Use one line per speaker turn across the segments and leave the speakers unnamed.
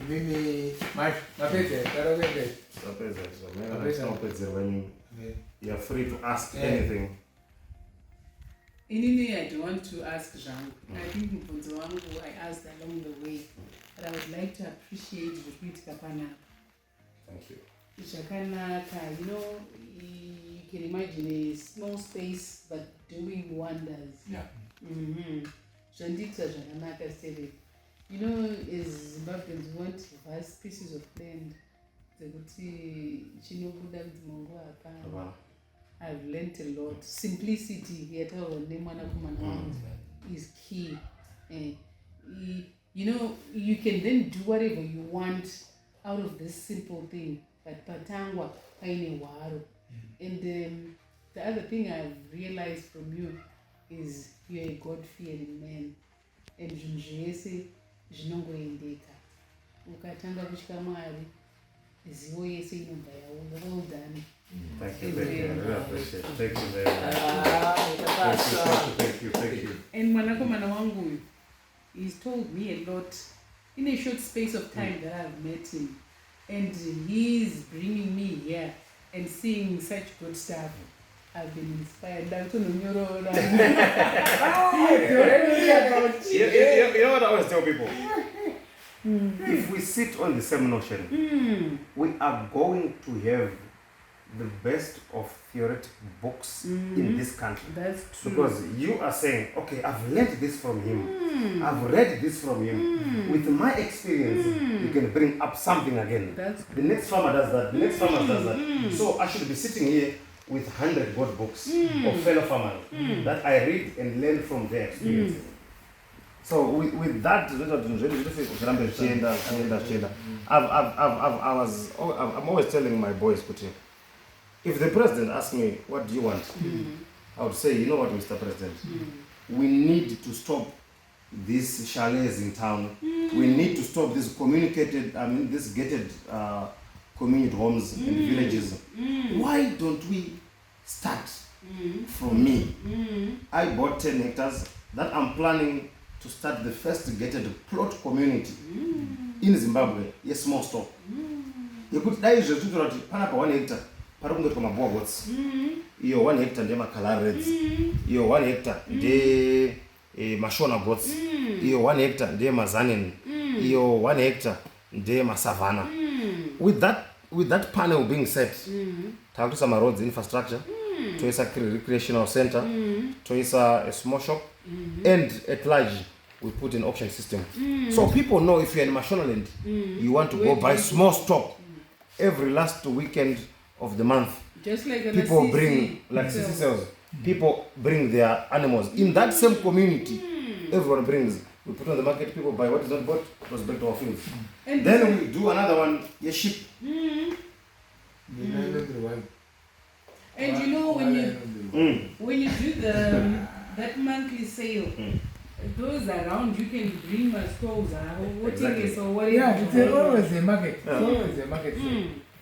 Mimi mapete karakwende.
So when you're free to ask anything.
Inini, I don't want to ask Jean. I think mfunzo wangu I asked along the way, but I would like to appreciate the great Kapana.
Thank you.
Chakanaka, you know, you can imagine a small space but doing wonders.
Yeah.
Jandita Janamaka said it. You know, as Zimbabweans want vast pieces of land. I've learned a lot. Simplicity is key. You know, you can then do whatever you want out of this simple thing. But patangwa kaine waro. And the other thing I've realized from you is you're a God-fearing man. And junjese jinongoendeka. Ukatanga kushika Mwari zivo yese inobva yaunga. Well done.
Thank you, thank you. I really appreciate it. Thank you very much. Thank you.
And Mwanakomana wangu, he's told me a lot in a short space of time that I've met him. And he's bringing me here and seeing such good stuff. I've been inspired. You know
what I always tell people? If we sit on the same notion, we are going to have the best of theoretic books in this country.
That's true.
Because you are saying, okay, I've learned this from him. I've read this from him. With my experience, you can bring up something again.
That's
the next farmer does that. The next farmer does that. So I should be sitting here with 100 good books of fellow farmers that I read and learn from their experiences. So with that, I'm always telling my boys, if the president asks me, what do you want? I would say, you know what, Mr. President, we need to stop these chalets in town. We need to stop this this gated community homes in villages. Why don't we start from me? I bought 10 hectares that I'm planning to start the first gated plot community in Zimbabwe. Yes, small stop. You could die just to panapa 1 hectare. Parungo kama bogots. Iyo 1 hectare ndema color reds. Iyo 1 hectare de mashona goats. Iyo 1 hectare de mazanin. Iyo 1 hectare de masavana. With that panel being set, to some roads infrastructure, to a recreational center, to a small shop, and at large we put an auction system. So people know if you're in Mashonaland, you want to go buy small stock every last weekend of the month.
Just like
people bring CC cells. People bring their animals in that same community. Everyone brings. We put on the market. People buy what is not bought. Goes back to our fields. And then we do another one. Sheep.
And you know when you do that monthly sale, those around you can bring my stores or whatever.
Yeah, it's always a market. It's always a market.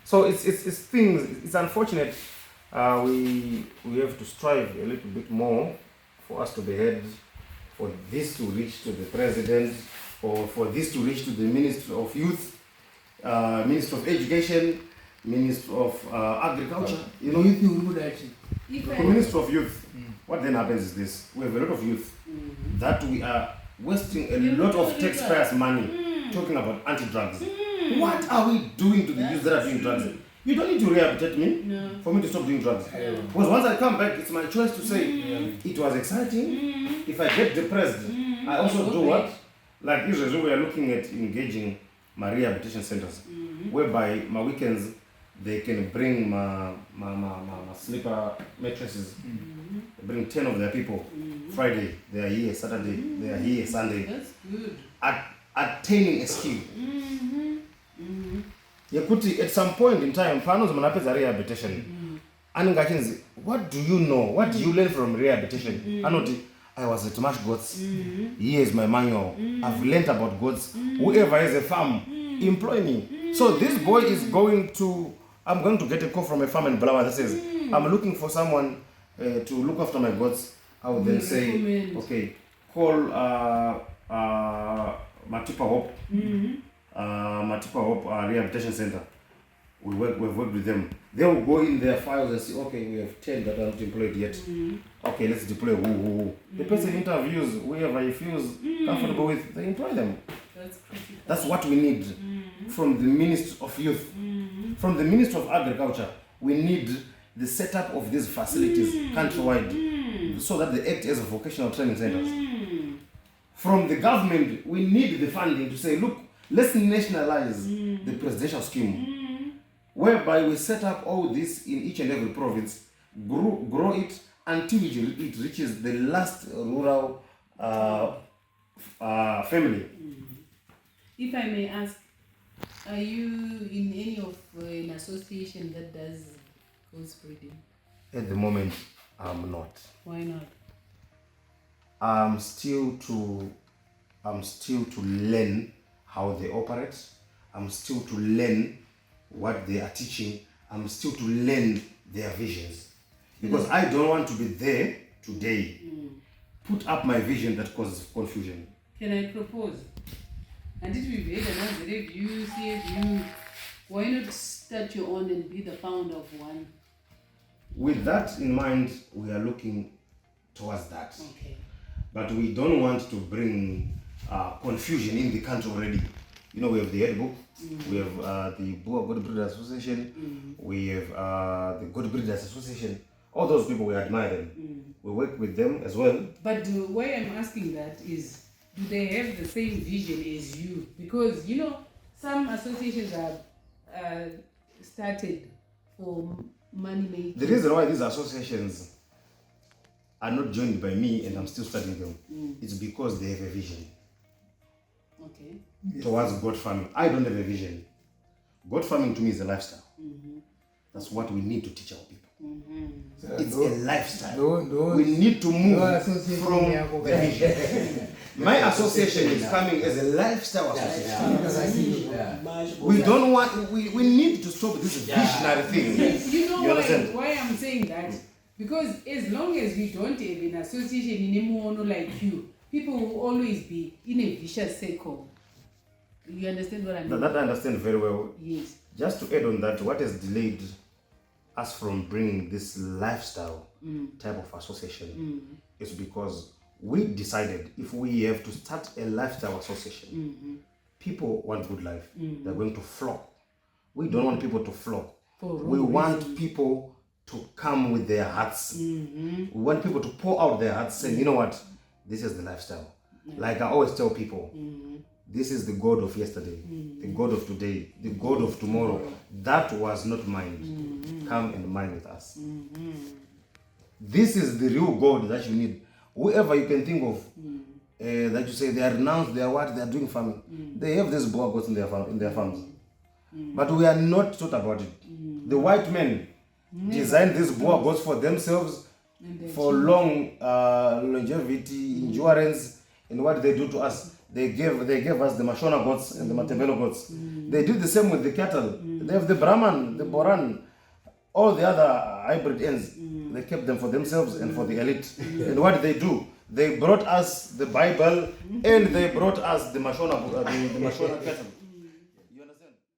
So it's things. It's unfortunate. We have to strive a little bit more for us to be heard, for this to reach to the president, or for this to reach to the Minister of Youth, Minister of Education, Minister of Agriculture. You know, the Minister of Youth. What then happens is this: we have a lot of youth that we are wasting a lot of taxpayers' money talking about anti-drugs. What are we doing to the youth that are doing drugs? You don't need to rehabilitate me for me to stop doing drugs. Because once I come back, it's my choice to say, it was exciting. If I get depressed, I also do what? Like usually we are looking at engaging my rehabilitation centers, whereby my weekends, they can bring my sleeper mattresses. They bring 10 of their people. Friday, they are here. Saturday, they are here. Sunday.
That's good.
Attaining a skill. At some point in time, panos manapeza rehabilitation. What do you know? What do you learn from rehabilitation? I was at Mash Goats. Here's my manual. I've learned about goats. Whoever has a farm, employ me. So this boy is I'm going to get a call from a farm in Bulawayo that says, I'm looking for someone to look after my goats. I would then say, okay, call Matipa Hope, Matipa Hope Rehabilitation Center. We've worked with them. They will go in their files and say, okay, we have 10 that are not employed yet. Okay, let's deploy who. The person interviews whoever he feels comfortable with, they employ them.
That's critical.
That's what we need from the Ministry of Youth. From the Ministry of Agriculture, we need the setup of these facilities countrywide so that they act as vocational training centers. From the government, we need the funding to say, look, let's nationalize the presidential scheme, whereby we set up all this in each and every province, grow it until it reaches the last rural family.
If I may ask, are you in any of an association that does goats breeding?
At the moment, I'm not.
Why not?
I'm still to learn how they operate. I'm still to learn what they are teaching. I'm still to learn their visions. Because I don't want to be there today, put up my vision that causes confusion.
Can I propose? And it will be another review, CFU. Why not start your own and be the founder of one?
With that in mind, we are looking towards that.
Okay.
But we don't want to bring confusion in the country already. You know, we have the Headbook, we have the Boer God Breeders Association, we have the God Breeders Association. All those people, we admire them. We work with them as well.
But why I'm asking that is, do they have the same vision as you? Because, you know, some associations are started for money making.
The reason why these associations are not joined by me and I'm still studying them, it's because they have a vision towards goat farming. I don't have a vision. Goat farming to me is a lifestyle. That's what we need to teach our people. It's a lifestyle. We need to move from the vision. My association is coming as a lifestyle association. We don't want, we need to stop this visionary thing.
You know
You understand?
why I'm saying that? Because as long as we don't have an association in a mono like you, people will always be in a vicious circle. You understand what I mean?
That I understand very well.
Yes.
Just to add on that, what has delayed us from bringing this lifestyle type of association is because we decided if we have to start a lifestyle association, people want good life. They're going to flock. We don't want people to flock. We want people to come with their hearts. We want people to pour out their hearts saying, you know what, this is the lifestyle. Like I always tell people, this is the God of yesterday, the God of today, the God of tomorrow. That was not mine. Come and mine with us. This is the real God that you need. Whoever you can think of, that you say they are renounced, they are what, they are doing farming. They have this Boer goats in their farms. But we are not taught about it. The white men designed these Boer goats for themselves, for long longevity, endurance, and what they do to us. They gave us the Mashona goats and the Matebelo goats. They did the same with the cattle. They have the Brahman, the Boran, all the other hybrid ends. They kept them for themselves and for the elite. And what did they do? They brought us the Bible and they brought us the Mashona cattle.